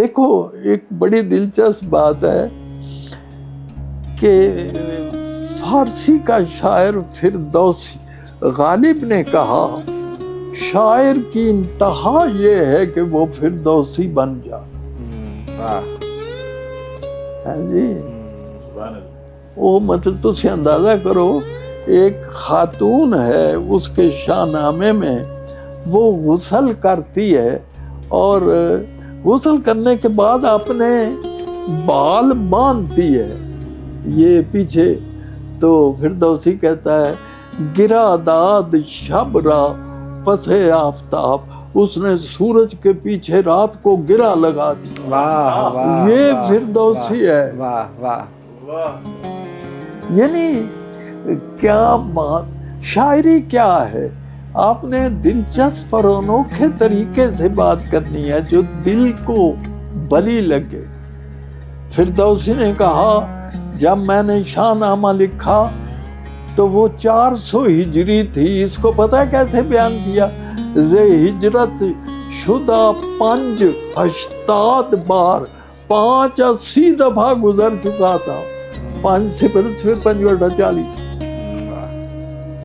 دیکھو ایک بڑی دلچسپ بات ہے کہ فارسی کا شاعر فردوسی، غالب نے کہا شاعر کی انتہا یہ ہے کہ وہ فردوسی بن جائے. ہاں جی، وہ مطلب تسی اندازہ کرو، ایک خاتون ہے، اس کے شاہ نامے میں وہ غسل کرتی ہے اور غسل کرنے کے بعد اپنے بال باندھتی ہے یہ پیچھے. تو فردوسی کہتا ہے گرا داد شب را پس آفتاب، اس نے سورج کے پیچھے رات کو گرا لگا دیا. واہ واہ، یہ واہ، فردوسی ہے. واہ واہ. یعنی کیا بات، شاعری کیا ہے؟ آپ نے دلچسپ اور انوکھے طریقے سے بات کرنی ہے جو دل کو بھلی لگے. فردوسی نے کہا جب میں نے شاہ نامہ لکھا تو وہ 400 ہجری تھی. اس کو پتہ کیسے بیان کیا؟ زِ ہجرت شدہ 580 بار، 580 دفعہ گزر چکا تھا. 5 سے 5 × 8 = 40.